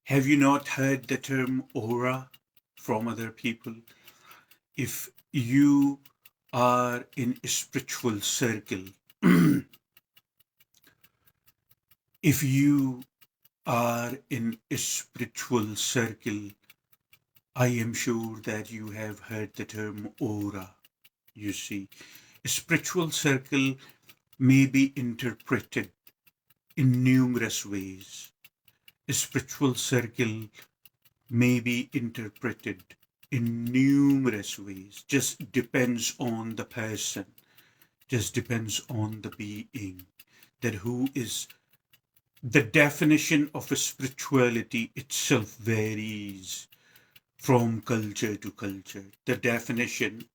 Have you not heard the term aura from other people? If you are in a spiritual circle, if you are in a spiritual circle, I am sure that you have heard the term aura. You see, a spiritual circle may be interpreted in numerous ways. A spiritual circle may be interpreted in numerous ways. Just depends on the person, just depends on the being, that who is. The definition of a spirituality itself varies from culture to culture. The definition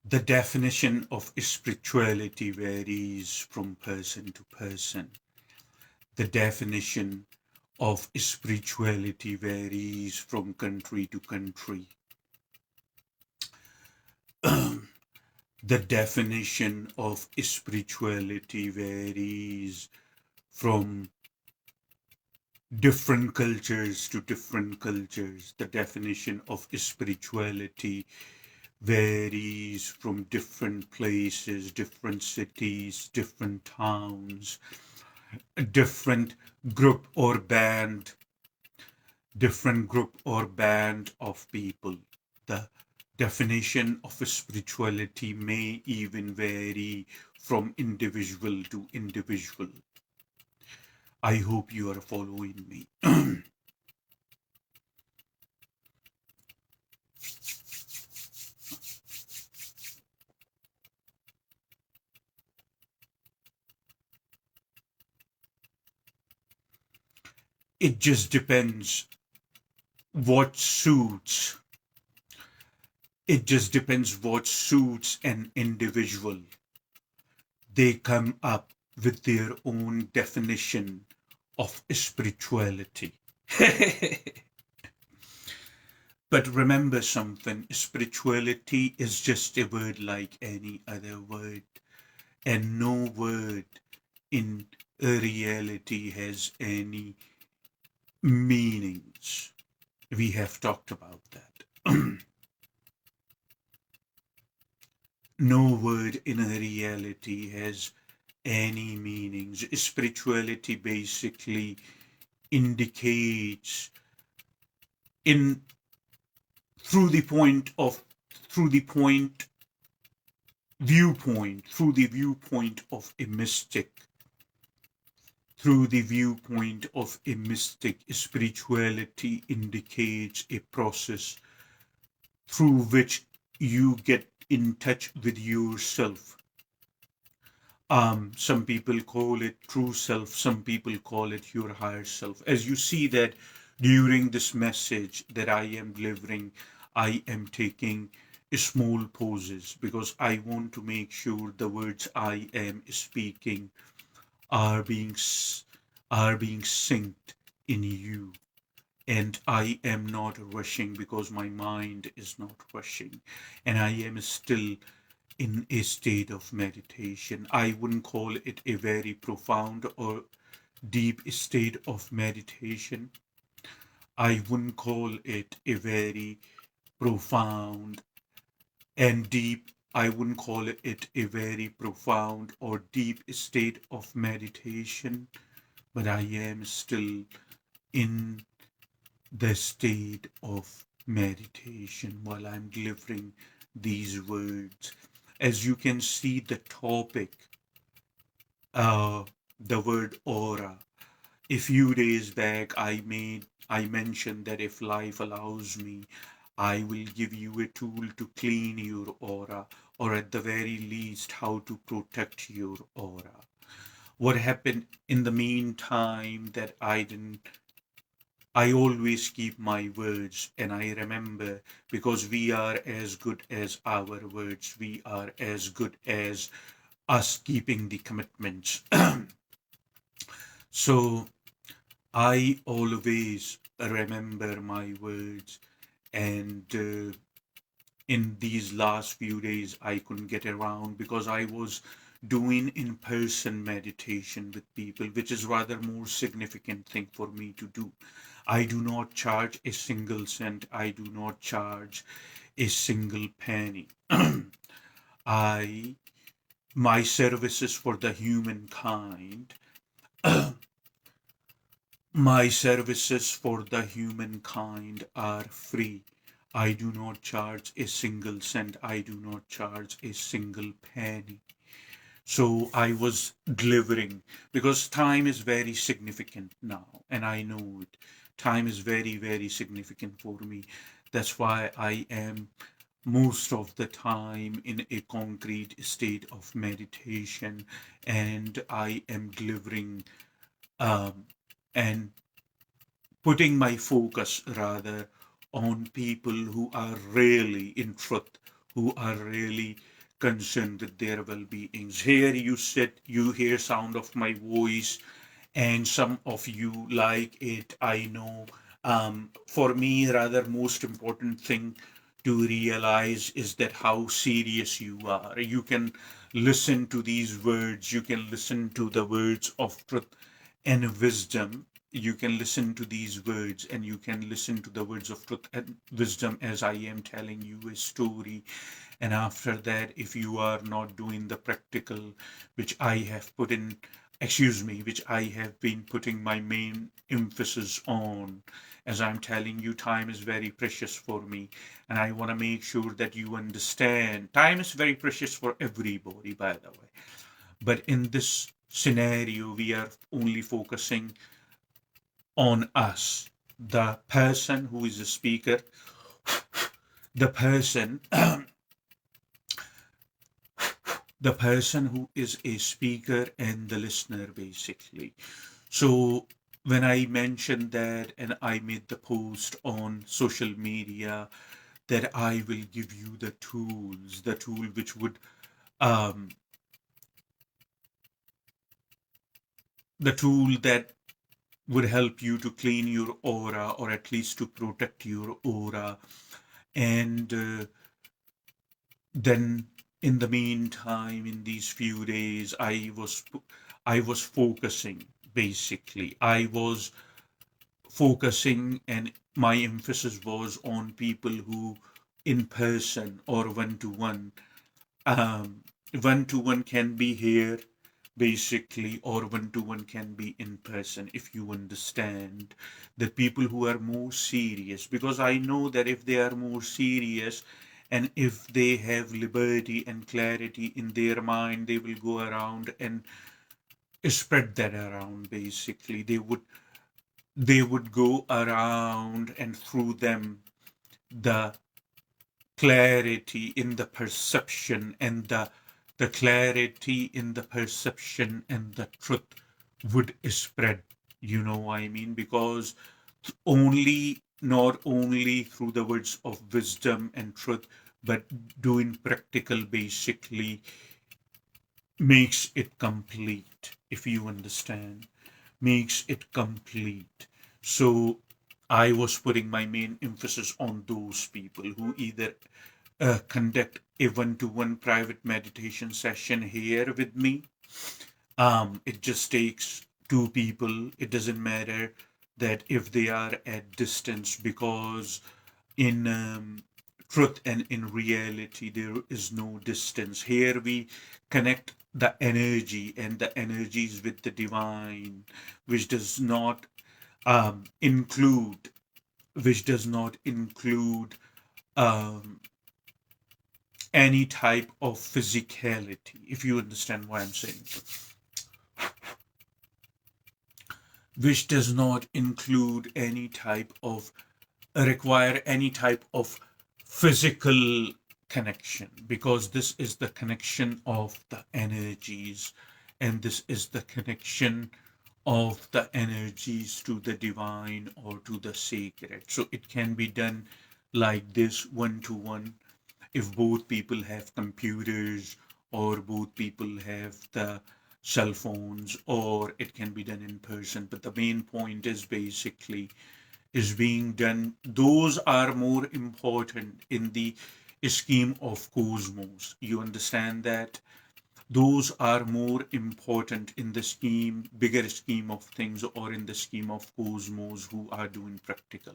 the definition of spirituality varies from person to person. The definition of spirituality varies from country to country. The definition of spirituality varies from different cultures to different cultures. The definition of spirituality varies from different places, different cities, different towns, a different group or band of people. The definition of spirituality may even vary from individual to individual. I hope you are following me. It just depends what suits. It just depends what suits an individual. They come up with their own definition of spirituality. But remember something, spirituality is just a word like any other word, and no word in reality has any meanings. We have talked about that. No word in reality has any meanings. Spirituality basically indicates in through the point of through the point viewpoint through the viewpoint of a mystic through the viewpoint of a mystic, spirituality indicates a process through which you get in touch with yourself. Some people call it true self, some people call it your higher self. As you see that during this message that I am delivering, I am taking small pauses because I want to make sure the words I am speaking are being are being synced in you, and I am not rushing because my mind is not rushing, and I am still in a state of meditation. I wouldn't call it a very profound or deep state of meditation. I wouldn't call it a very profound and deep. I wouldn't call it a very profound or deep state of meditation, but I am still in the state of meditation while I'm delivering these words. As you can see, the topic, uh, the word aura. A few days back, I mentioned that if life allows me, I will give you a tool to clean your aura, or at the very least, how to protect your aura. What happened in the meantime that I always keep my words, and I remember, because we are as good as our words, we are as good as us keeping the commitments. So I always remember my words, and in these last few days, I couldn't get around because I was doing in person meditation with people, which is rather more significant thing for me to do. I do not charge a single cent, I do not charge a single penny. I My services for the humankind My services for the humankind are free. I do not charge a single cent. I do not charge a single penny. So I was delivering because time is very significant now, and I know it. Time is very, very significant for me. That's why I am most of the time in a concrete state of meditation, and I am delivering um, and putting my focus rather on people who are really in truth, who are really concerned with their well-beings. Here you sit, you hear sound of my voice, and some of you like it, I know. For me, rather most important thing to realize is that how serious you are. You can listen to these words, you can listen to the words of truth and wisdom. You can listen to these words and you can listen to the words of truth and wisdom as I am telling you a story. And after that, if you are not doing the practical, which I have put in, excuse me, which I have been putting my main emphasis on, as I'm telling you, time is very precious for me. And I want to make sure that you understand time is very precious for everybody, by the way. But in this scenario, we are only focusing on us, the person who is a speaker, the person the person who is a speaker and the listener, basically. So when I mentioned that and I made the post on social media that I will give you the tools, the tool which would um, the tool that would help you to clean your aura, or at least to protect your aura. And then in the meantime, in these few days, I was focusing, basically. I was focusing, and my emphasis was on people who in person or um, one to one can be here, basically, or one to one can be in person, if you understand. The people who are more serious, because I know that if they are more serious and if they have liberty and clarity in their mind, they will go around and spread that around, basically. They would go around, and through them the clarity in the perception and the clarity in the perception and the truth would spread. You know what I mean? Because only not only through the words of wisdom and truth, but doing practical, basically, makes it complete, if you understand. Makes it complete. So I was putting my main emphasis on those people who either conduct a one-to-one private meditation session here with me. It just takes two people. It doesn't matter that if they are at distance, because in truth and in reality there is no distance. Here we connect the energy and the energies with the divine, which does not include which does not include um, any type of physicality, if you understand what I'm saying, which does not include any type of require any type of physical connection, because this is the connection of the energies, and this is the connection of the energies to the divine or to the sacred. So it can be done like this, one to one, if both people have computers or both people have the cell phones, or it can be done in person. But the main point is basically is being done, those are more important in the scheme of cosmos. You understand that? Those are more important in the scheme, bigger scheme of things, or in the scheme of cosmos who are doing practical.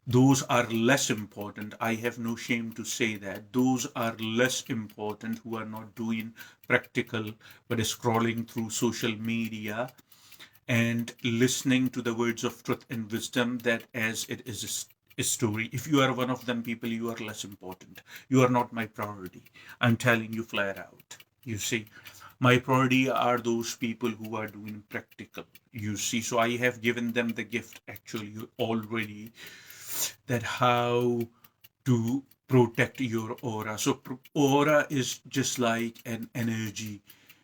Those are less important. I have no shame to say that. Those are less important who are not doing practical but scrolling through social media and listening to the words of truth and wisdom that as it is a story. If you are one of them people, you are less important. You are not my priority. I'm telling you flat out. You see, my priority are those people who are doing practical. You see, so I have given them the gift actually already, that how to protect your aura. So aura is just like an energy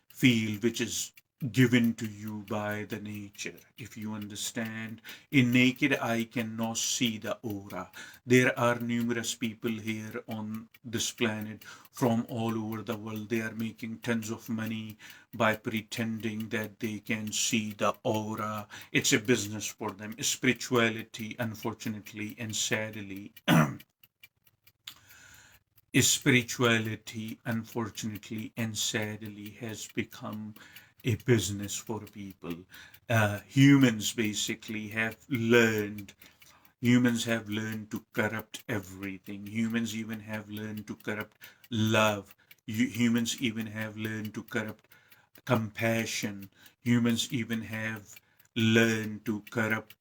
field which is given to you by the nature. If you understand, in naked eye cannot see the aura. There are numerous people here on this planet from all over the world. They are making tons of money by pretending that they can see the aura. It's a business for them. Spirituality, unfortunately and sadly, spirituality, unfortunately and sadly, has become a business for people. Humans basically have learned. Humans have learned to corrupt everything. Humans even have learned to corrupt love. Humans even have learned to corrupt compassion. Humans even have learned to corrupt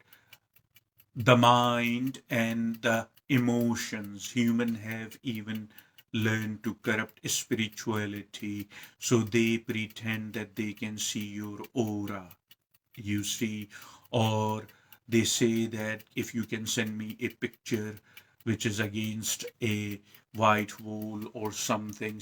the mind and the emotions. Humans have even learned to corrupt spirituality, so they pretend that they can see your aura, you see, or they say that if you can send me a picture which is against a white wall or something,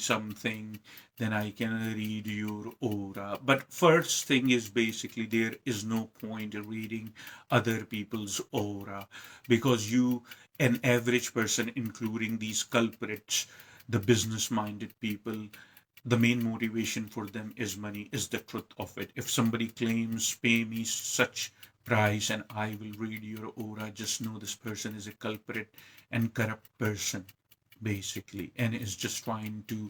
then I can read your aura. But first thing is basically there is no point in reading other people's aura, because you, an average person, including these culprits, the business minded people, the main motivation for them is money, is the truth of it. If somebody claims, pay me such price and I will read your aura, just know this person is a culprit and corrupt person, basically, and is just trying to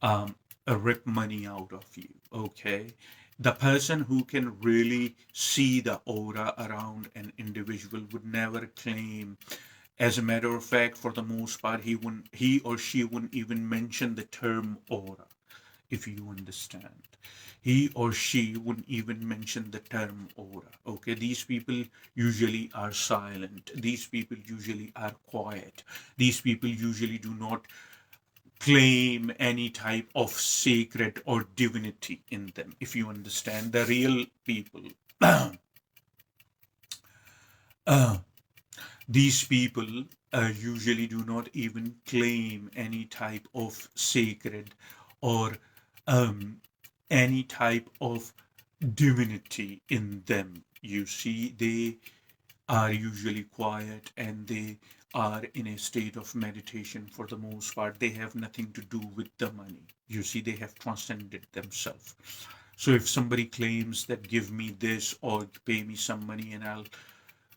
um, rip money out of you. Okay. The person who can really see the aura around an individual would never claim. As a matter of fact, for the most part, he or she wouldn't even mention the term aura, if you understand. He or she wouldn't even mention the term aura. Okay, these people usually are silent. These people usually are quiet. These people usually do not claim any type of sacred or divinity in them, if you understand. The real people, uh, these people usually do not even claim any type of sacred or um, any type of divinity in them. You see, they are usually quiet and they are in a state of meditation for the most part. They have nothing to do with the money. You see, they have transcended themselves. So if somebody claims that give me this or pay me some money and I'll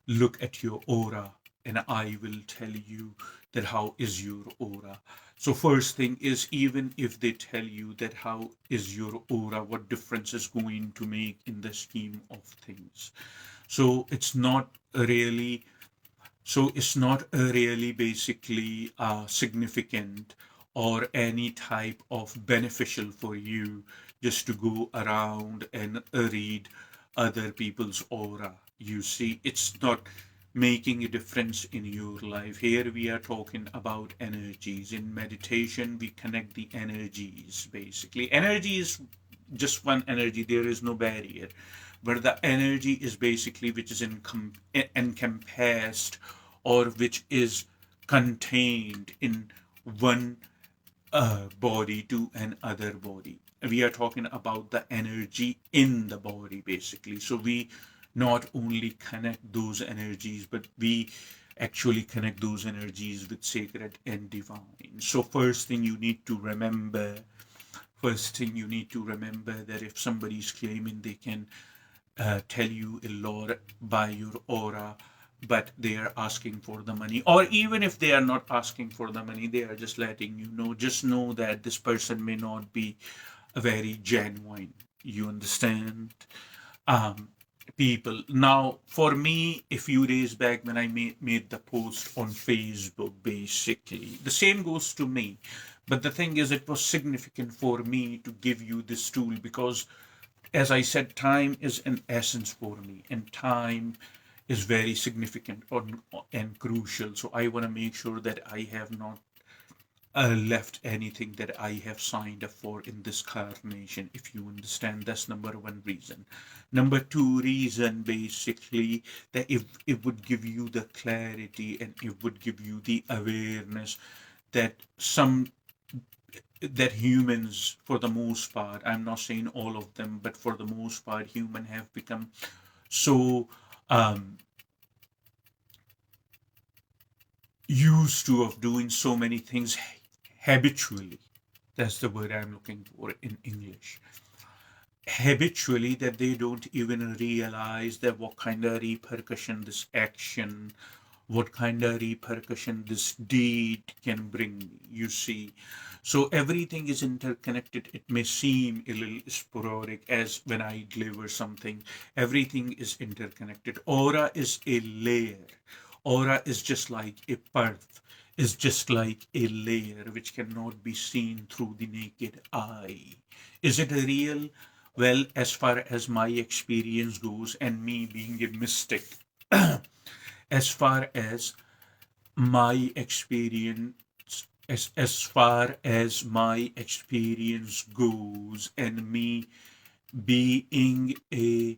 look at your aura and I will tell you that how is your aura. So first thing is, even if they tell you that how is your aura, what difference is going to make in the scheme of things? So it's not really basically significant or any type of beneficial for you just to go around and read other people's aura. You see, it's not making a difference in your life. Here we are talking about energies. In meditation, we connect the energies basically. Energy is just one energy, there is no barrier. But the energy is basically which is encompassed or which is contained in one body to another body. We are talking about the energy in the body basically. So we not only connect those energies, but we actually connect those energies with sacred and divine. So first thing you need to remember that if somebody is claiming they can tell you a lot by your aura, but they are asking for the money, or even if they are not asking for the money, they are just letting you know, just know that this person may not be very genuine. You understand? um, People. Now, for me, a few days back when I made the post on Facebook, basically, the same goes to me. But the thing is, it was significant for me to give you this tool because, as I said, time is an essence for me, and time is very significant and crucial. So I want to make sure that I have not left anything that I have signed up for in this carnation, if you understand. That's number one reason. Number two reason, basically, that if it would give you the clarity and it would give you the awareness that humans, for the most part, I'm not saying all of them, but for the most part, human have become so used to of doing so many things habitually. That's the word I'm looking for in English. Habitually, that they don't even realize that what kind of repercussion this action, what kind of repercussion this deed can bring me, you see. So everything is interconnected. It may seem a little sporadic as when I deliver something. Everything is interconnected. Aura is a layer. Aura is just like a perth, is just like a layer which cannot be seen through the naked eye. Is it real? Well, as far as my experience goes, and me being a mystic, as far as my experience as far as my experience goes, and me being a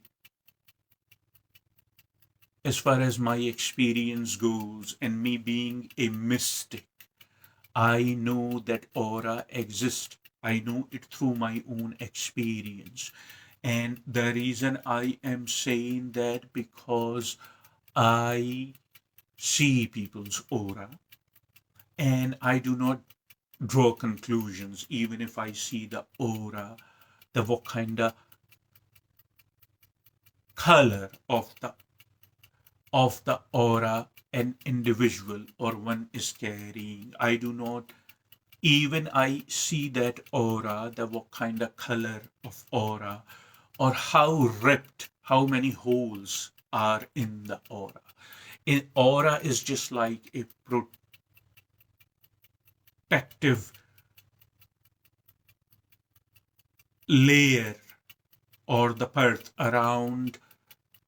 as far as my experience goes and me being a mystic, I know that aura exists. I know it through my own experience. And the reason I am saying that because I see people's aura and I do not draw conclusions, even if I see the aura, the what kind of color of the aura an individual or one is carrying. I do not even I see that aura, the what kind of color of aura, or how ripped, how many holes are in the aura. Aura is just like a protective layer or the perth around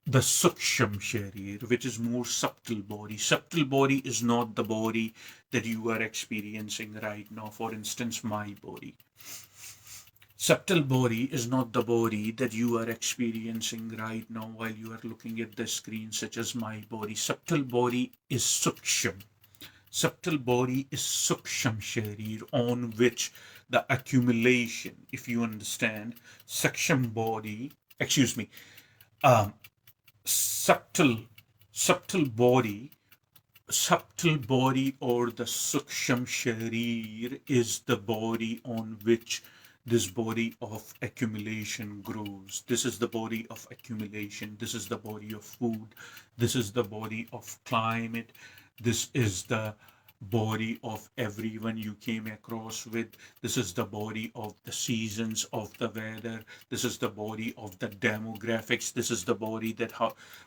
the suksham sharir, which is more subtle body. Subtle body is not the body that you are experiencing right now. For instance, my body. Subtle body is not the body that you are experiencing right now while you are looking at the screen, such as my body. Subtle body is suksham. Subtle body is suksham sharir, on which the accumulation, if you understand, suksham body, excuse me, subtle subtle body or the suksham sharir is the body on which this body of accumulation grows. This is the body of accumulation. This is the body of food. This is the body of climate. This is the body of everyone you came across with. This is the body of the seasons of the weather. This is the body of the demographics. This is the body that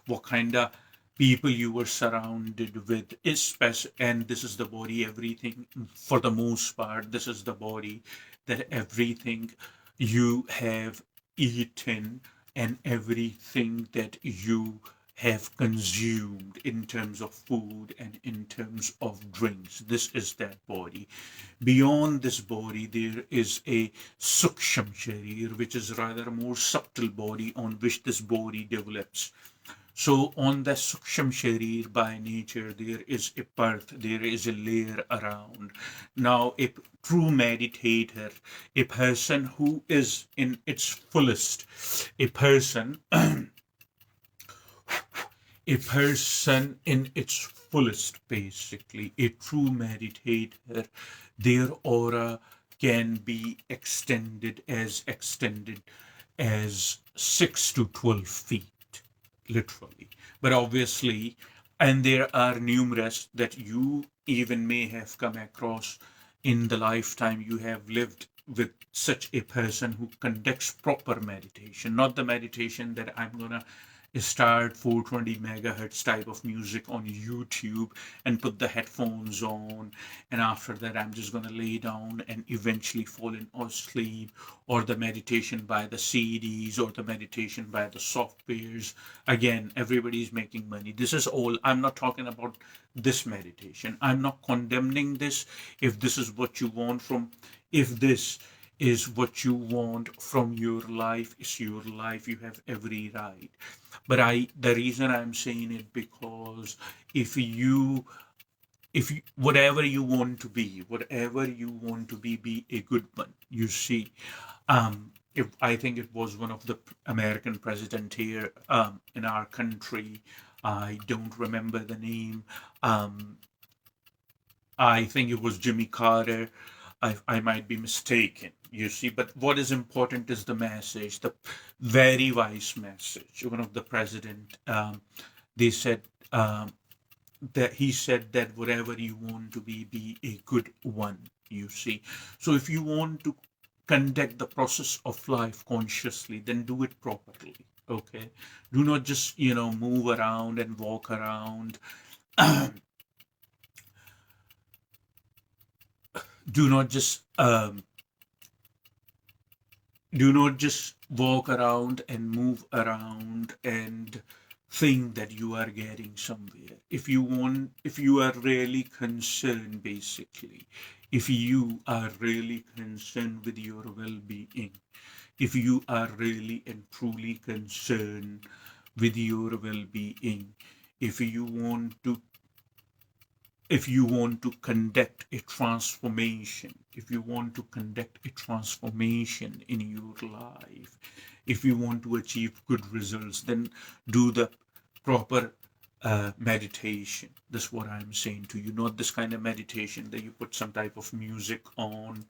what kind of people you were surrounded with, and this is the body, everything, for the most part, this is the body that everything you have eaten and everything that you have consumed in terms of food and in terms of drinks. This is that body. Beyond this body, there is a suksham sharir, which is rather a more subtle body on which this body develops. So on the Suksham Sharir by nature, there is a birth, there is a layer around. Now, a true meditator, a person who is in its fullest, a person, a person in its fullest, basically, a true meditator, their aura can be extended as 6 to 12 feet, literally. But obviously, and there are numerous that you even may have come across in the lifetime you have lived with such a person who conducts proper meditation, not the meditation that I'm gonna start 420 megahertz type of music on YouTube and put the headphones on, and after that I'm just going to lay down and eventually fall in asleep, or the meditation by the CDs or the meditation by the softwares. Again, everybody's making money. This is all. I'm not talking about this meditation. I'm not condemning this. If this is what you want from, if this is what you want from your life, is your life, you have every right. But the reason I'm saying it, because if you whatever you want to be a good one, you see. If I think it was one of the American president here, in our country, I don't remember the name. um I think it was Jimmy Carter. I might be mistaken, you see. But what is important is the message, the very wise message. One of the president, they said, that he said that whatever you want to be a good one, you see. So if you want to conduct the process of life consciously, then do it properly. Okay, do not just move around and walk around. do not just um, do not just walk around and move around and think that you are getting somewhere. If you are really concerned, basically, if you are really concerned with your well-being, if you are really and truly concerned with your well-being, if you want to if you want to conduct a transformation, if you want to conduct a transformation in your life, if you want to achieve good results, then do the proper meditation. That's what I'm saying to you. Not this kind of meditation that you put some type of music on,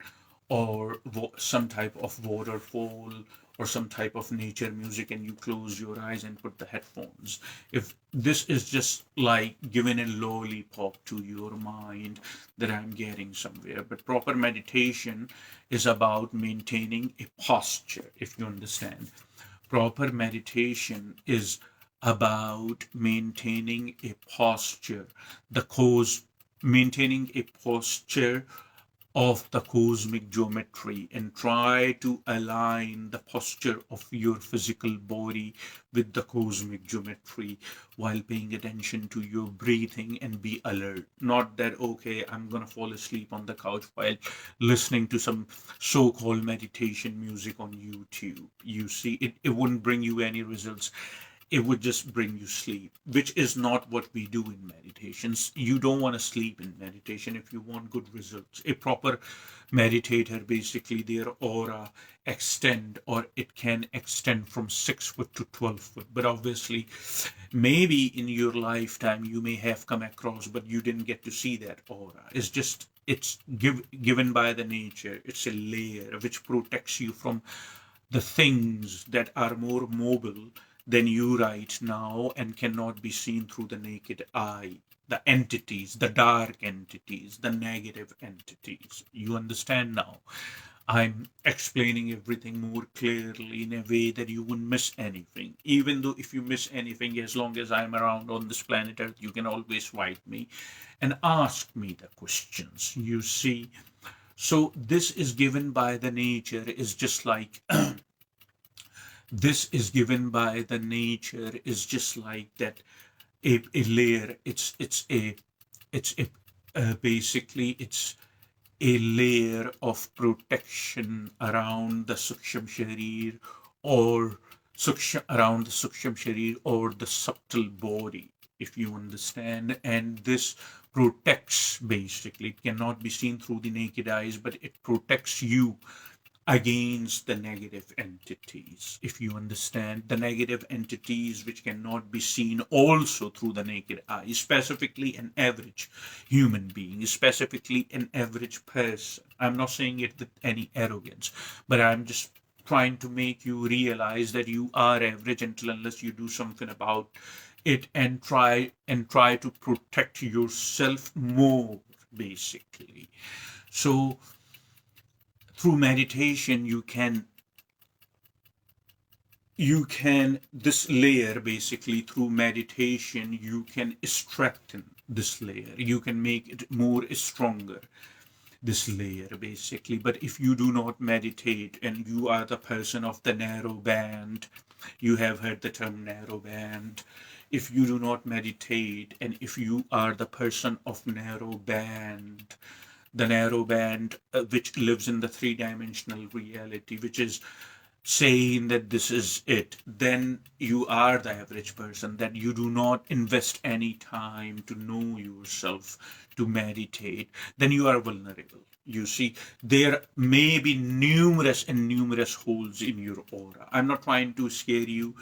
or some type of waterfall, or some type of nature music, and you close your eyes and put the headphones. If this is just like giving a lollipop to your mind, that I'm getting somewhere. But proper meditation is about maintaining a posture, if you understand. Proper meditation is about maintaining a posture, the cause, maintaining a posture of the cosmic geometry, and try to align the posture of your physical body with the cosmic geometry while paying attention to your breathing, and be alert. Not that, okay, I'm gonna fall asleep on the couch while listening to some so-called meditation music on YouTube. You see, it wouldn't bring you any results. It would just bring you sleep, which is not what we do in meditations. You don't want to sleep in meditation if you want good results. A proper meditator, basically, their aura extend, or it can extend from 6 foot to 12 foot. But obviously, maybe in your lifetime you may have come across, but you didn't get to see that aura. It's given by the nature. It's a layer which protects you from the things that are more mobile than you right now and cannot be seen through the naked eye. The entities, the dark entities, the negative entities. You understand now? I'm explaining everything more clearly in a way that you wouldn't miss anything. Even though if you miss anything, as long as I'm around on this planet Earth, you can always write me and ask me the questions. You see? So this is given by the nature, is just like This is given by the nature, is just like that, a layer. It's basically it's a layer of protection around the suksham sharir, or around the suksham sharir, or the subtle body, if you understand. And this protects, basically, it cannot be seen through the naked eyes, but it protects you against the negative entities, if you understand. The negative entities which cannot be seen also through the naked eye, specifically an average human being, specifically an average person. I'm not saying it with any arrogance, but I'm just trying to make you realize that you are average until unless you do something about it, and try to protect yourself more, basically. So through meditation you can this layer, basically, through meditation you can strengthen this layer, you can make it more stronger, this layer, basically. But if you do not meditate and you are the person of the narrow band, you have heard the term narrow band. If you do not meditate, and if you are the person of narrow band, the narrow band, which lives in the three-dimensional reality, which is saying that this is it, then you are the average person, that you do not invest any time to know yourself, to meditate, then you are vulnerable. You see, there may be numerous and numerous holes in your aura. I'm not trying to scare you,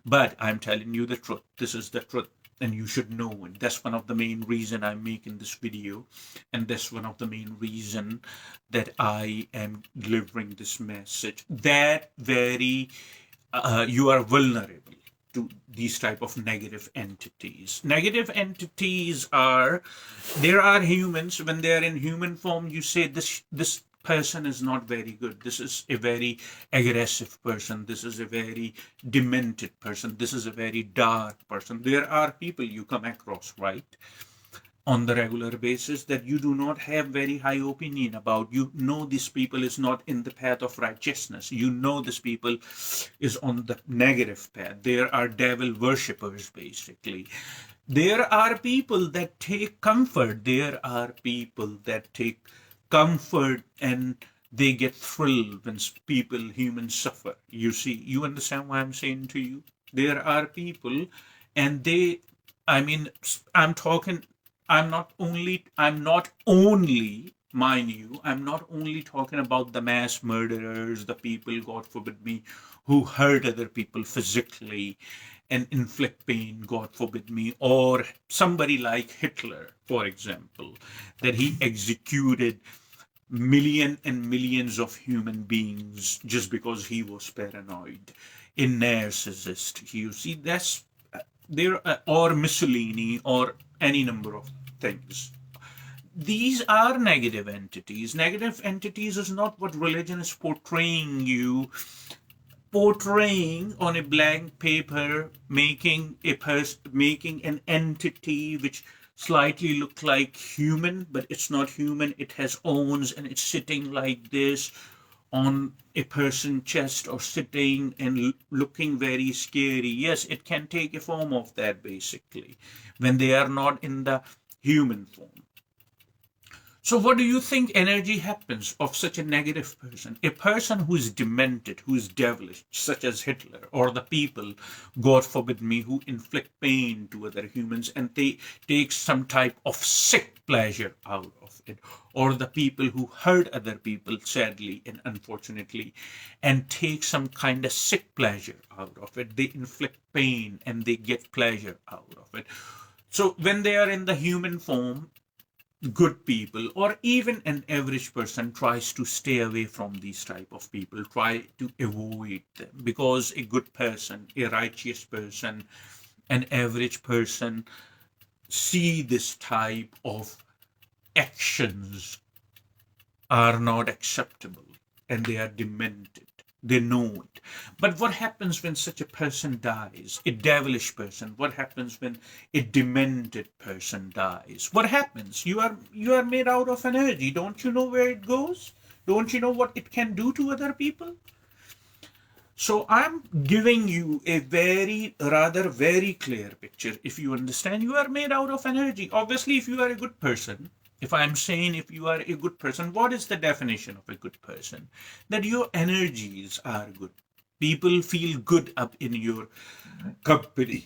but I'm telling you the truth. This is the truth, and you should know it. That's one of the main reason I'm making this video, and that's one of the main reason that I am delivering this message, that very you are vulnerable to these type of negative entities. Negative entities are, there are humans, when they are in human form, you say this person is not very good, this is a very aggressive person, this is a very demented person, this is a very dark person. There are people you come across, right, on the regular basis, that you do not have very high opinion about. You know this people is not in the path of righteousness, you know this people is on the negative path. There are devil worshippers, basically. There are people that take comfort, there are people that take comfort, and they get thrilled when people, humans, suffer. You see, you understand what I'm saying to you? There are people, and they, I mean, I'm talking, I'm not only, mind you, I'm not only talking about the mass murderers, the people, God forbid me, who hurt other people physically and inflict pain, God forbid me, or somebody like Hitler, for example, that he executed million and millions of human beings just because he was paranoid, a narcissist. You see, that's there, or Mussolini, or any number of things. These are negative entities. Negative entities is not what religion is portraying on a blank paper, making an entity which slightly look like human, but it's not human. It has arms and it's sitting like this on a person's chest, or sitting and looking very scary. Yes, it can take a form of that, basically, when they are not in the human form. So, what do you think energy happens of such a negative person? A person who is demented, who is devilish, such as Hitler, or the people, God forbid me, who inflict pain to other humans, and they take some type of sick pleasure out of it, or the people who hurt other people, sadly and unfortunately, and take some kind of sick pleasure out of it. They inflict pain and they get pleasure out of it. So, when they are in the human form, good people, or even an average person, tries to stay away from these type of people, try to avoid them, because a good person, a righteous person, an average person see this type of actions are not acceptable, and they are demented. They know it. But what happens when such a person dies? A devilish person. What happens when a demented person dies? What happens? You are made out of energy. Don't you know where it goes? Don't you know what it can do to other people? So I'm giving you a rather very clear picture. If you understand, you are made out of energy. Obviously, if you are a good person, if I'm saying if you are a good person, what is the definition of a good person? That your energies are good. People feel good up in your company.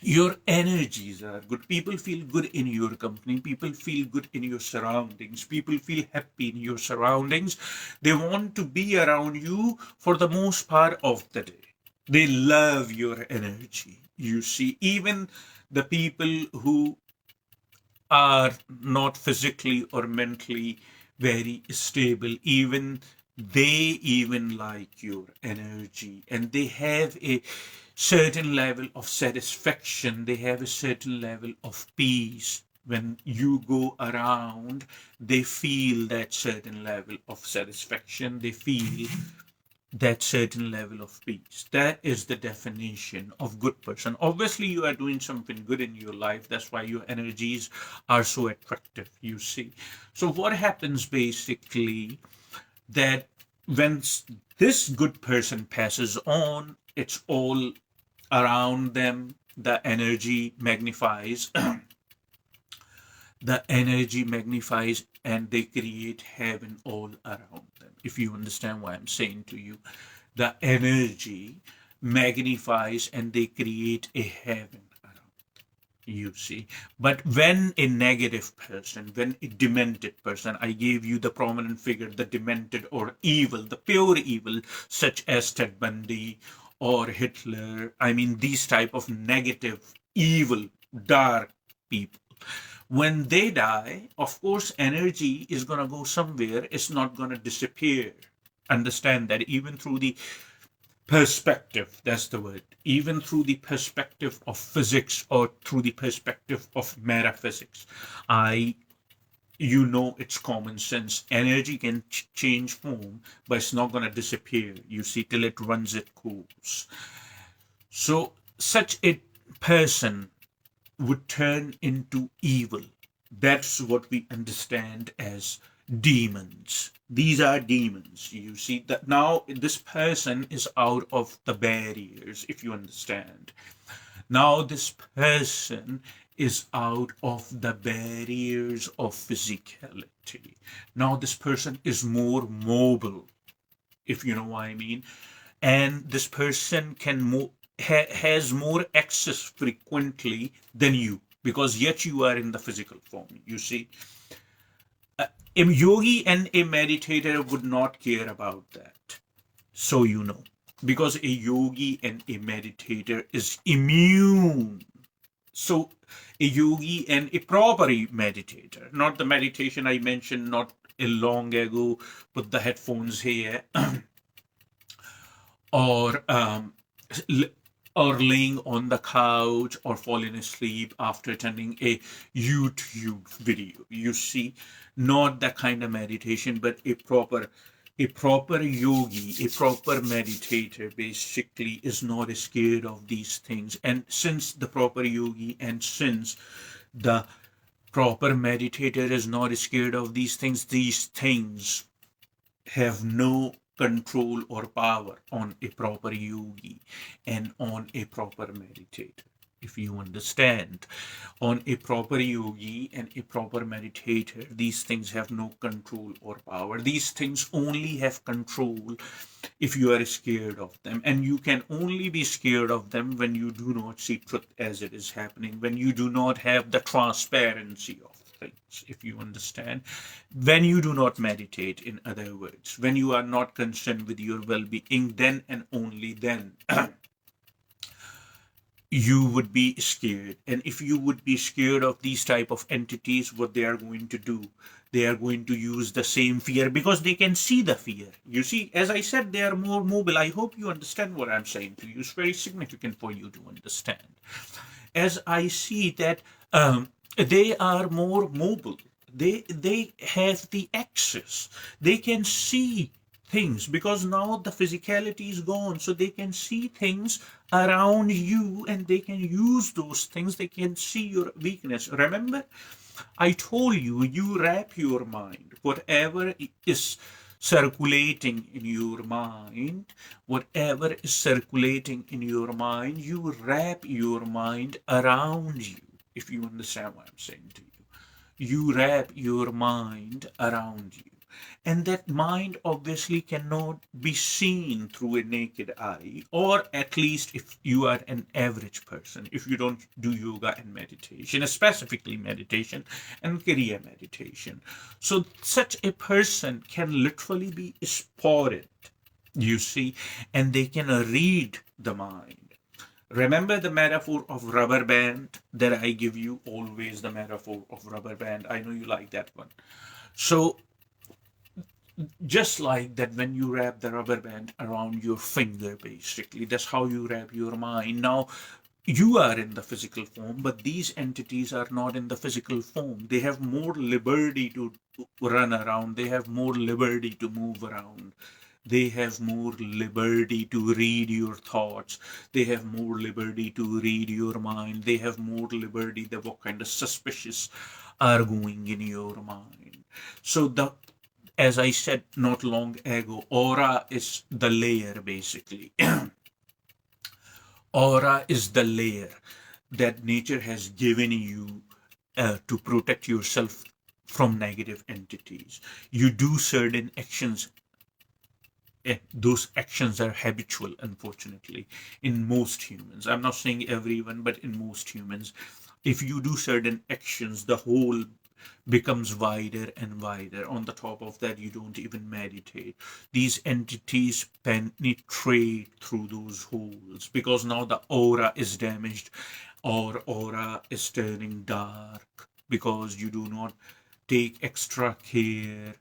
Your energies are good. People feel good in your company. People feel good in your surroundings. People feel happy in your surroundings. They want to be around you for the most part of the day. They love your energy. You see, even the people who are not physically or mentally very stable, even they even like your energy, and they have a certain level of satisfaction, they have a certain level of peace. When you go around, they feel that certain level of satisfaction, they feel that certain level of peace. That is the definition of good person. Obviously, you are doing something good in your life. That's why your energies are so attractive, you see. So what happens basically that when this good person passes on, it's all around them. The energy magnifies. The energy magnifies and they create heaven all around them. If you understand what I'm saying to you, the energy magnifies and they create a heaven around, you see. But when a negative person, when a demented person, I gave you the prominent figure, the demented or evil, the pure evil, such as Ted Bundy or Hitler, I mean these type of negative, evil, dark people, when they die, of course, energy is going to go somewhere. It's not going to disappear. Understand that even through the perspective, that's the word, even through the perspective of physics or through the perspective of metaphysics, I, you know, it's common sense. Energy can change form, but it's not going to disappear, you see, till it runs its course. So, such a person would turn into evil. That's what we understand as demons. These are demons. You see that now this person is out of the barriers, if you understand. Now this person is out of the barriers of physicality. Now this person is more mobile, if you know what I mean. And this person can has more access frequently than you, because yet you are in the physical form, you see. A yogi and a meditator would not care about that, so you know, because a yogi and a meditator is immune. So a yogi and a proper meditator, not the meditation I mentioned not a long ago, put the headphones here, or or laying on the couch or falling asleep after attending a YouTube video. You see, not that kind of meditation, but a proper yogi, a proper meditator basically is not scared of these things. And since the proper yogi and since the proper meditator is not scared of these things have no control or power on a proper yogi and on a proper meditator. If you understand, on a proper yogi and a proper meditator, these things have no control or power. These things only have control if you are scared of them. And you can only be scared of them when you do not see truth as it is happening, when you do not have the transparency of things, if you understand. When you do not meditate, in other words, when you are not concerned with your well being, then and only then you would be scared. And if you would be scared of these type of entities, what they are going to do, they are going to use the same fear, because they can see the fear. You see, as I said, they are more mobile. I hope you understand what I'm saying to you. It's very significant for you to understand. As I see that they are more mobile, they have the access, they can see things, because now the physicality is gone, so they can see things around you and they can use those things. They can see your weakness. Remember, I told you, you wrap your mind, whatever is circulating in your mind, whatever is circulating in your mind, you wrap your mind around you. If you understand what I'm saying to you, you wrap your mind around you. And that mind obviously cannot be seen through a naked eye, or at least if you are an average person, if you don't do yoga and meditation, specifically meditation and Kriya meditation. So, such a person can literally be spotted, you see, and they can read the mind. Remember the metaphor of rubber band that I give you always, the metaphor of rubber band. I know you like that one. So, just like that, when you wrap the rubber band around your finger, basically, that's how you wrap your mind. Now, you are in the physical form, but these entities are not in the physical form. They have more liberty to run around, they have more liberty to move around. They have more liberty to read your thoughts. They have more liberty to read your mind. They have more liberty that what kind of suspicious are going in your mind. So the as I said not long ago, aura is the layer basically. Aura is the layer that nature has given you to protect yourself from negative entities. You do certain actions. Those actions are habitual, unfortunately, in most humans. I'm not saying everyone, but in most humans. If you do certain actions, the whole becomes wider and wider. On the top of that, you don't even meditate. These entities penetrate through those holes because now the aura is damaged, or aura is turning dark because you do not take extra care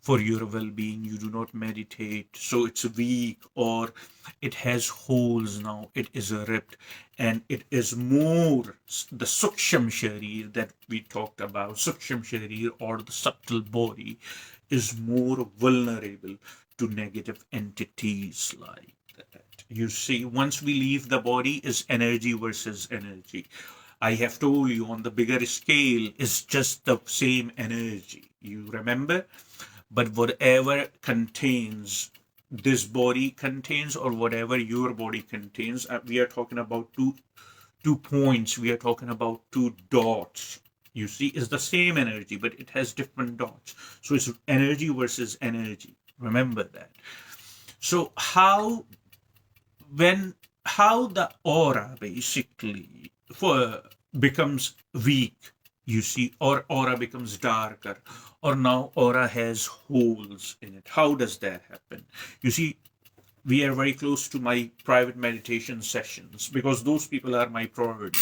for your well-being. You do not meditate, so it's weak, or it has holes. Now it is ripped, and it is more the suksham sharir that we talked about. Suksham sharir, or the subtle body, is more vulnerable to negative entities like that. You see, once we leave the body, is energy versus energy. I have told you, on the bigger scale is just the same energy, you remember. But whatever contains, this body contains, or whatever your body contains, we are talking about two points, we are talking about two dots. You see, it's the same energy, but it has different dots. So it's energy versus energy, remember that. So when how the aura basically for becomes weak, you see, or aura becomes darker, or now aura has holes in it. How does that happen? You see, we are very close to my private meditation sessions because those people are my priority.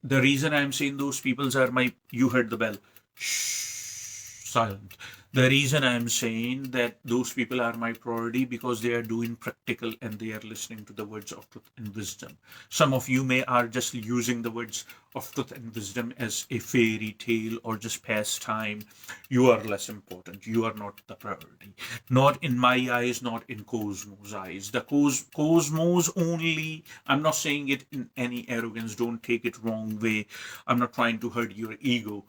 The reason I'm saying those peoples are my, you heard the bell. Silent. The reason I'm saying that those people are my priority because they are doing practical and they are listening to the words of truth and wisdom. Some of you may are just using the words of truth and wisdom as a fairy tale or just pastime. You are less important. You are not the priority. Not in my eyes, not in Cosmo's eyes. The Cosmos only, I'm not saying it in any arrogance, don't take it wrong way. I'm not trying to hurt your ego.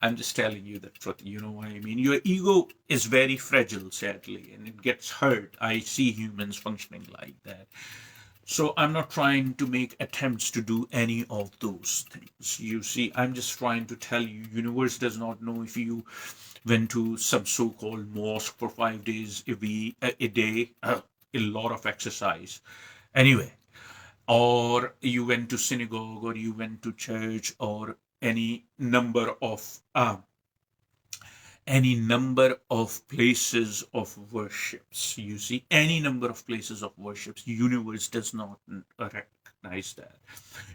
I'm just telling you the truth. You know what I mean? Your ego is very fragile, sadly, and it gets hurt. I see humans functioning like that. So I'm not trying to make attempts to do any of those things. You see, I'm just trying to tell you, universe does not know if you went to some so-called mosque for 5 days a day, a lot of exercise. Anyway, or you went to synagogue, or you went to church, or any number of places of worships. You see, any number of places of worships. Universe does not recognize that.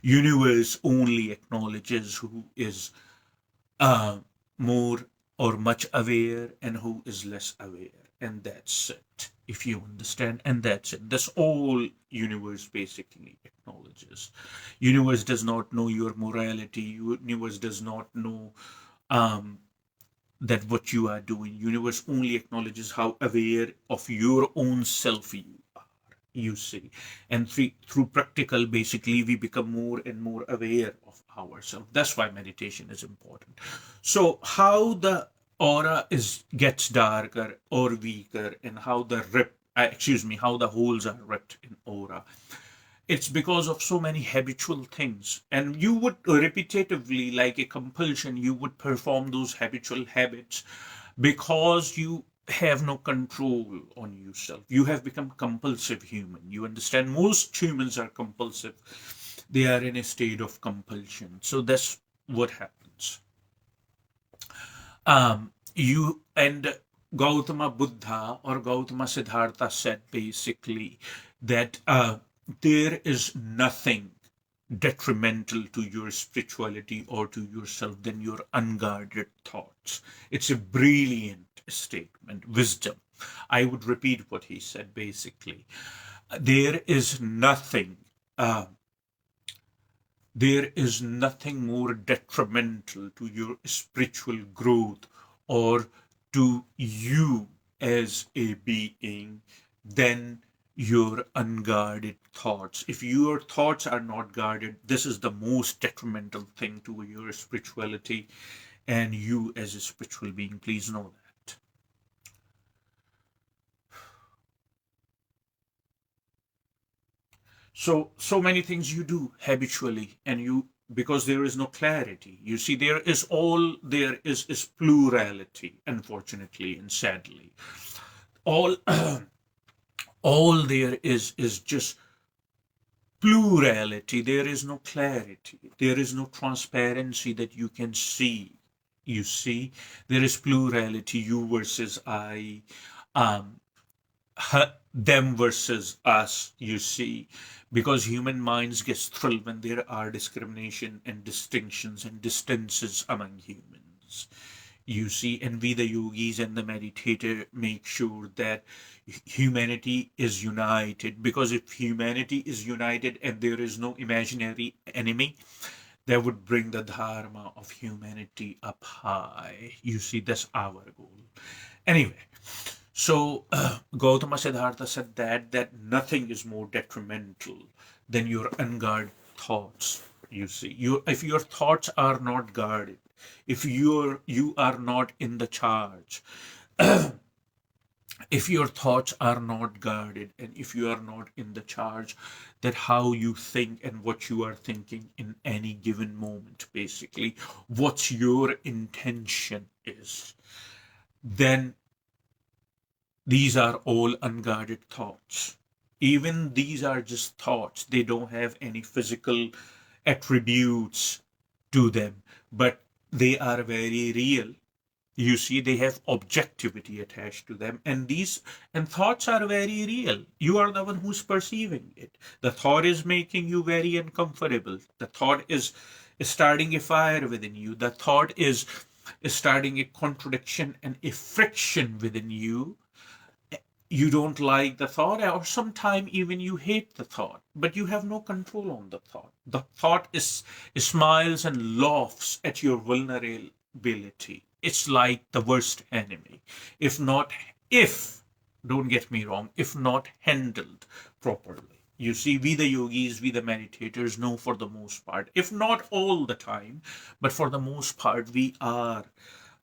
Universe only acknowledges who is uh, more or much aware and who is less aware, and that's it. If you understand, and that's it. That's all universe basically acknowledges. Universe does not know your morality. Universe does not know um, that what you are doing. Universe only acknowledges how aware of your own self you are. you see. And through practical, basically, we become more and more aware of ourselves. That's why meditation is important. So how the aura is gets darker or weaker, and how the how the holes are ripped in aura, it's because of so many habitual things. And you would repetitively, like a compulsion, you would perform those habitual habits because you have no control on yourself. You have become compulsive human. You understand, most humans are compulsive. They are in a state of compulsion. So that's what happens. You and Gautama Buddha or Gautama Siddhartha said basically that there is nothing detrimental to your spirituality or to yourself than your unguarded thoughts. It's a brilliant statement, wisdom. I would repeat what he said basically. There is nothing. Uh, there is nothing more detrimental to your spiritual growth or to you as a being than your unguarded thoughts. If your thoughts are not guarded, this is the most detrimental thing to your spirituality and you as a spiritual being. Please know that. So many things you do habitually, and you, because there is no clarity. You see, there is plurality, unfortunately and sadly. All all there is just plurality. There is no clarity. There is no transparency that you can see. You see, there is plurality, you versus I, um, them versus us, you see, because human minds gets thrilled when there are discrimination and distinctions and distances among humans, you see. And we the yogis and the meditator make sure that humanity is united, because if humanity is united and there is no imaginary enemy, that would bring the dharma of humanity up high, you see. That's our goal. Anyway, so Gautama Siddhartha said that nothing is more detrimental than your unguarded thoughts. You see, if your thoughts are not guarded, if you are not in the charge, if your thoughts are not guarded, and if you are not in the charge, that how you think and what you are thinking in any given moment, basically, what your intention is, then these are all unguarded thoughts. Even these are just thoughts. They don't have any physical attributes to them, but they are very real. You see, they have objectivity attached to them, and thoughts are very real. You are the one who's perceiving it. The thought is making you very uncomfortable. The thought is starting a fire within you. The thought is starting a contradiction and a friction within you. You don't like the thought, or sometimes even you hate the thought, but you have no control on the thought. The thought is smiles and laughs at your vulnerability. It's like the worst enemy. If not, if, don't get me wrong, if not handled properly. You see, we the yogis, we the meditators know, for the most part, if not all the time, but for the most part, we are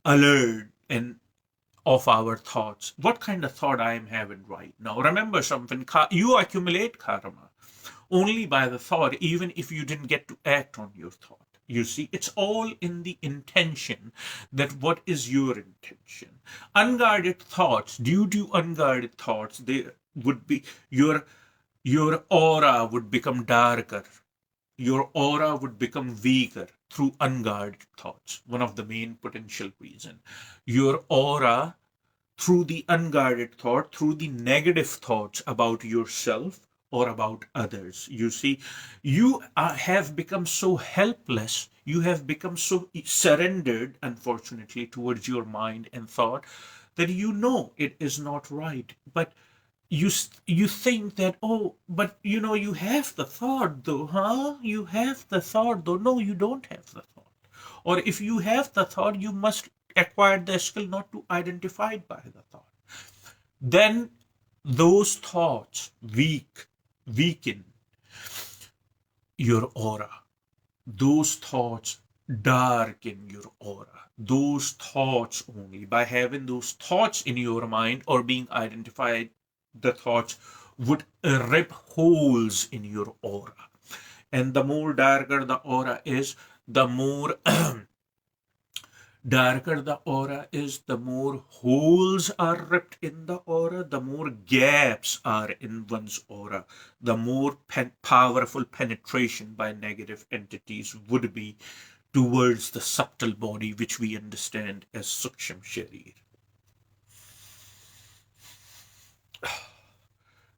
alert and of our thoughts. What kind of thought I am having right now? Remember something, you accumulate karma only by the thought, even if you didn't get to act on your thought. You see, it's all in the intention, that what is your intention. Unguarded thoughts, due to unguarded thoughts, they would be your aura would become darker. Your aura would become weaker through unguarded thoughts. One of the main potential reason. Your aura, through the unguarded thought, through the negative thoughts about yourself or about others. You see, you have become so helpless, you have become so surrendered, unfortunately, towards your mind and thought, that you know it is not right. But you think that, oh, but you have the thought though, huh? You have the thought though. No, you don't have the thought. Or if you have the thought, you must acquire the skill not to identify it by the thought. Then those thoughts weaken your aura. Those thoughts darken your aura. Those thoughts, only by having those thoughts in your mind or being identified, the thoughts would rip holes in your aura. And the more darker the aura is, the more darker the aura is, the more holes are ripped in the aura, the more gaps are in one's aura, the more powerful penetration by negative entities would be towards the subtle body, which we understand as Suksham Sharir.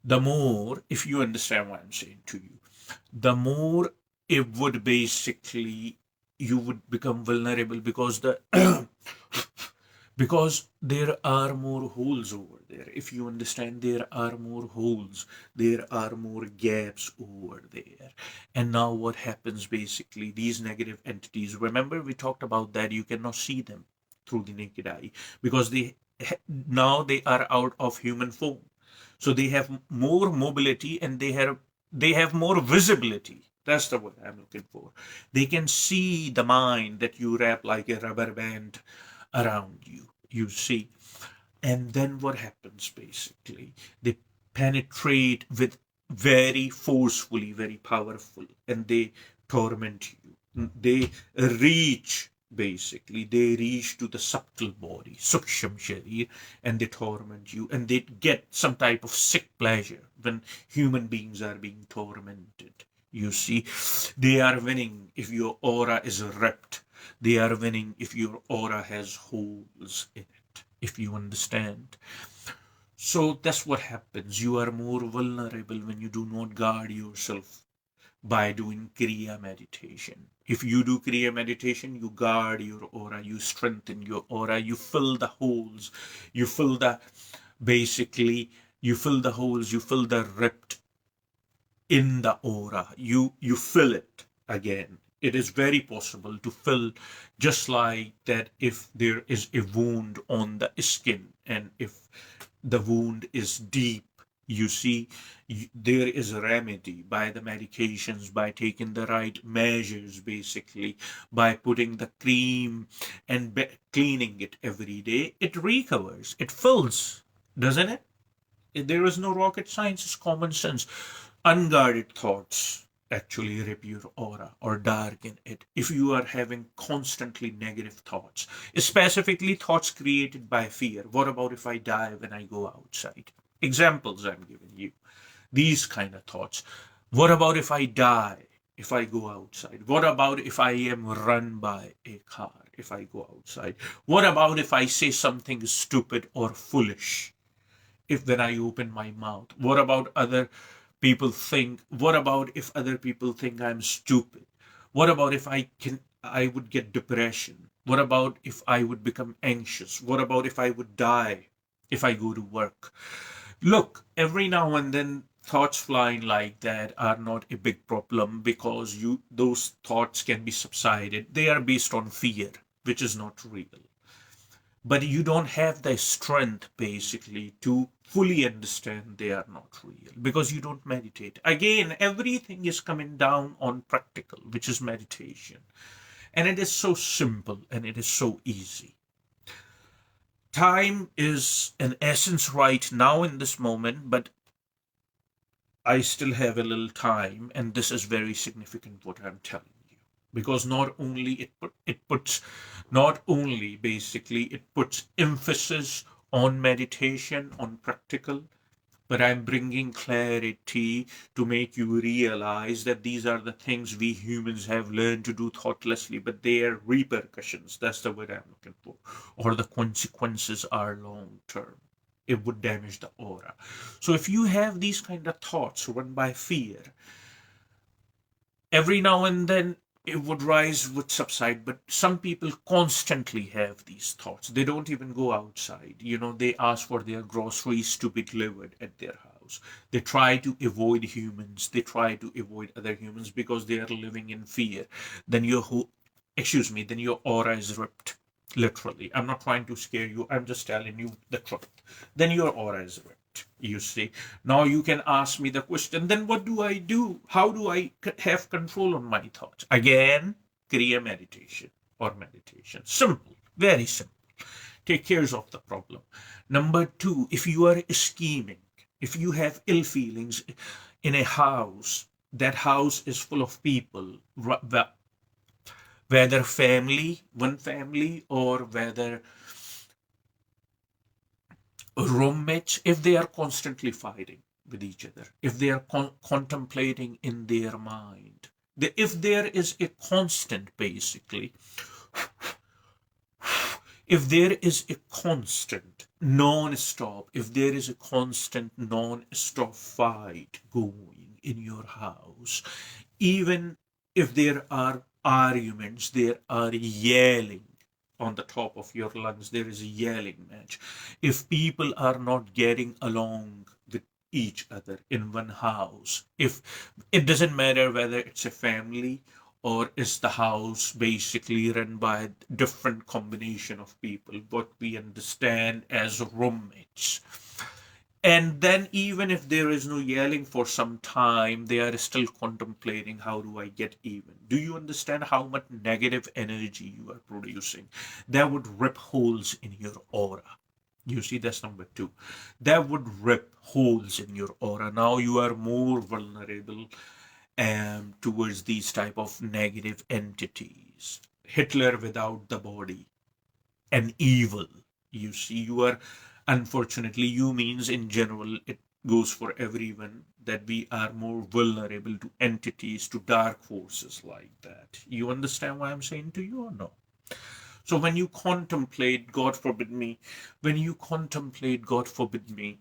The more, if you understand what I'm saying to you, the more it would basically, you would become vulnerable because the because there are more holes over there. If you understand, there are more holes, there are more gaps over there. And now what happens, basically, these negative entities, remember we talked about that you cannot see them through the naked eye because now they are out of human form, so they have more mobility and they have more visibility. That's the word I'm looking for. They can see the mind that you wrap like a rubber band around you, you see. And then what happens, basically, they penetrate with very forcefully, very powerful, and they torment you. They reach, basically, they reach to the subtle body, Suksham Sharir, and they torment you, and they get some type of sick pleasure when human beings are being tormented. You see, they are winning if your aura is ripped. They are winning if your aura has holes in it, if you understand. So that's what happens. You are more vulnerable when you do not guard yourself by doing Kriya meditation. If you do Kriya meditation, you guard your aura, you strengthen your aura, you fill the holes, you fill the, basically, you fill the holes, you fill the ripped in the aura. You fill it again. It is very possible to fill, just like that. If there is a wound on the skin, and if the wound is deep, you see, there is a remedy by the medications, by taking the right measures, basically, by putting the cream and cleaning it every day. It recovers, it fills, doesn't it? There is no rocket science, it's common sense. Unguarded thoughts actually rip your aura or darken it. If you are having constantly negative thoughts, specifically thoughts created by fear, what about if I die when I go outside? Examples I'm giving you, these kind of thoughts. What about if I die if I go outside? What about if I am run by a car if I go outside? What about if I say something stupid or foolish if when I open my mouth? What about other people think? What about if other people think I'm stupid? What about if I would get depression? What about if I would become anxious? What about if I would die if I go to work? Look, every now and then thoughts flying like that are not a big problem because you those thoughts can be subsided. They are based on fear, which is not real, but you don't have the strength, basically, to fully understand they are not real because you don't meditate. Again, everything is coming down on practical, which is meditation, and it is so simple and it is so easy. Time is an essence right now in this moment, but I still have a little time, and this is very significant what I'm telling you, because not only it puts, not only basically it puts emphasis on meditation, on practical, but I'm bringing clarity to make you realize that these are the things we humans have learned to do thoughtlessly, but their repercussions, that's the word I'm looking for, or the consequences are long term. It would damage the aura. So if you have these kind of thoughts run by fear, every now and then it would rise, would subside, but some people constantly have these thoughts. They don't even go outside. They ask for their groceries to be delivered at their house. They try to avoid humans. They try to avoid other humans because they are living in fear. Then then your aura is ripped. Literally. I'm not trying to scare you. I'm just telling you the truth. Then your aura is ripped. You see, now you can ask me the question, then what do I do? How do I have control on my thoughts? Again, Kriya meditation or meditation. Simple, very simple. Take care of the problem. Number two, if you are scheming, if you have ill feelings in a house, that house is full of people, whether family, one family, or whether roommates, if they are constantly fighting with each other, if they are contemplating in their mind, if there is a constant, basically, if there is a constant non-stop, if there is a constant non-stop fight going in your house, even if there are arguments, there are yelling on the top of your lungs, there is a yelling match. If people are not getting along with each other in one house, if it doesn't matter whether it's a family or is the house basically run by different combination of people, what we understand as roommates, and then even if there is no yelling for some time, they are still contemplating, how do I get even? Do you understand how much negative energy you are producing? That would rip holes in your aura. You see, that's number two. That would rip holes in your aura. Now you are more vulnerable towards these type of negative entities. Hitler without the body, an evil. You see, you are, unfortunately, you means in general, it goes for everyone, that we are more vulnerable to entities, to dark forces like that. You understand what I'm saying to you or no? So when you contemplate, God forbid me, when you contemplate, God forbid me,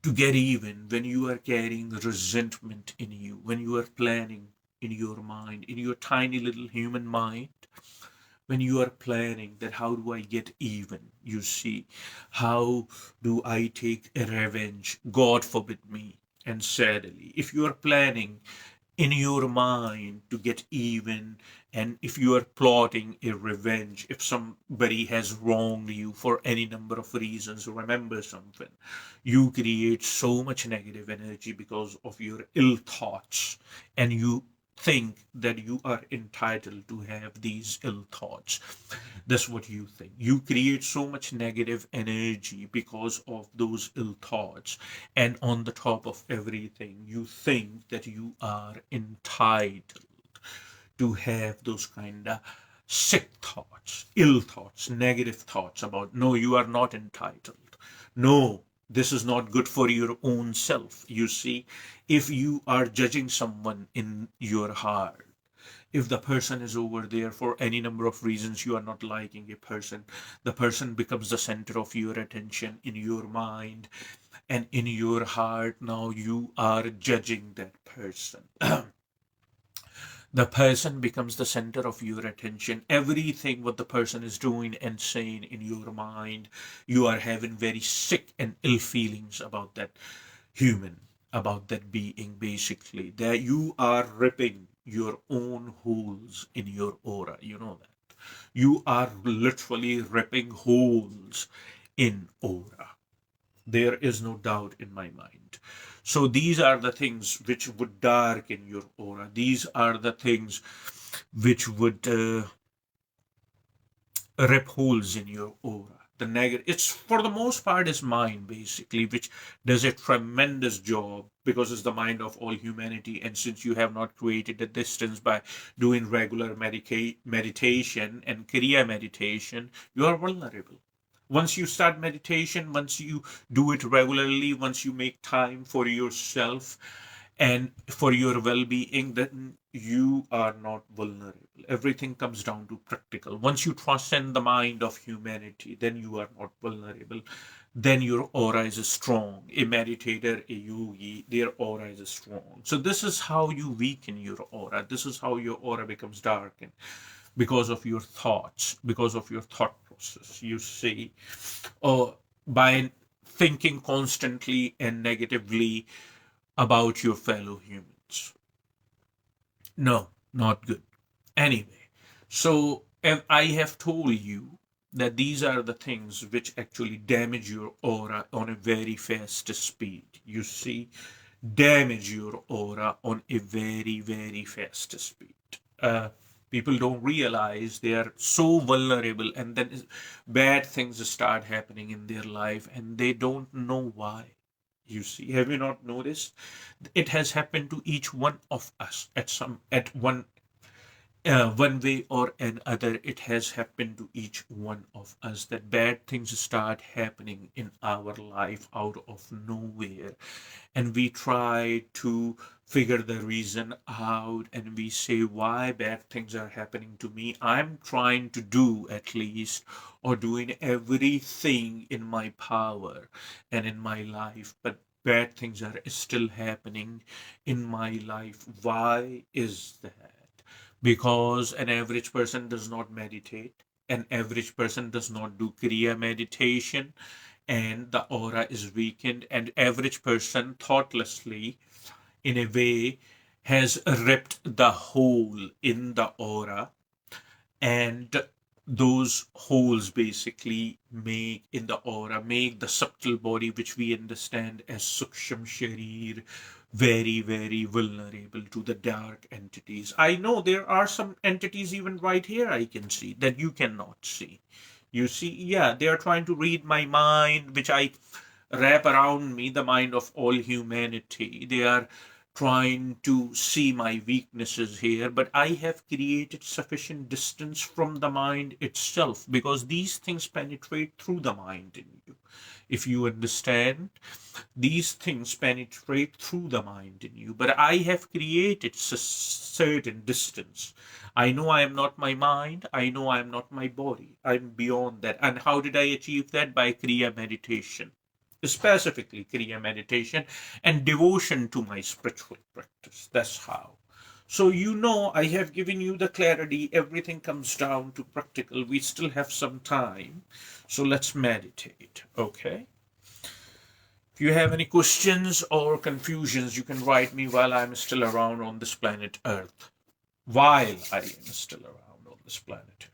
to get even, when you are carrying resentment in you, when you are planning in your mind, in your tiny little human mind, when you are planning that how do I get even, you see, how do I take a revenge, God forbid me, and sadly, if you are planning in your mind to get even, and if you are plotting a revenge, if somebody has wronged you for any number of reasons, remember something, you create so much negative energy because of your ill thoughts, and you think that you are entitled to have these ill thoughts. That's what you think. You create so much negative energy because of those ill thoughts. And on the top of everything, you think that you are entitled to have those kind of sick thoughts, ill thoughts, negative thoughts about, no, you are not entitled. No, this is not good for your own self. You see, if you are judging someone in your heart, if the person is over there for any number of reasons, you are not liking a person, the person becomes the center of your attention in your mind and in your heart. Now you are judging that person. The person becomes the center of your attention. Everything what the person is doing and saying in your mind, you are having very sick and ill feelings about that human, about that being, basically. That you are ripping your own holes in your aura. You know that. You are literally ripping holes in aura. There is no doubt in my mind. So these are the things which would darken your aura. These are the things which would rip holes in your aura. The negative, it's for the most part is mind, basically, which does a tremendous job because it's the mind of all humanity. And since you have not created a distance by doing regular meditation and Kriya meditation, you are vulnerable. Once you start meditation, once you do it regularly, once you make time for yourself and for your well-being, then you are not vulnerable. Everything comes down to practical. Once you transcend the mind of humanity, then you are not vulnerable. Then your aura is strong. A meditator, a yogi, their aura is strong. So this is how you weaken your aura. This is how your aura becomes darkened, because of your thoughts, because of your thought process, you see, or by thinking constantly and negatively about your fellow humans. No, not good. Anyway, so I have told you that these are the things which actually damage your aura on a very fast speed. You see, damage your aura on a very, very fast speed. Uh, People don't realize they are so vulnerable, and then bad things start happening in their life, and they don't know why. You see, have you not noticed? It has happened to each one of us at one way or another. It has happened to each one of us that bad things start happening in our life out of nowhere, and we try to figure the reason out, and we say, why bad things are happening to me? I'm trying to do at least, or doing everything in my power and in my life, but bad things are still happening in my life. Why is that? Because an average person does not meditate, an average person does not do kriya meditation, and the aura is weakened, and average person thoughtlessly, in a way, has ripped the hole in the aura, and those holes basically make in the aura, make the subtle body which we understand as suksham sharir very, very vulnerable to the dark entities. I know there are some entities even right here I can see that you cannot see. You see, yeah, they are trying to read my mind, which I wrap around me, the mind of all humanity. They are trying to see my weaknesses here, but I have created sufficient distance from the mind itself, because these things penetrate through the mind in you. If you understand, these things penetrate through the mind in you, but I have created certain distance. I know I am not my mind, I know I am not my body, I'm beyond that. And how did I achieve that? By kriya meditation, specifically kriya meditation and devotion to my spiritual practice. That's how. So, I have given you the clarity. Everything comes down to practical. We still have some time. So, let's meditate. Okay? If you have any questions or confusions, you can write me while I'm still around on this planet Earth. While I am still around on this planet.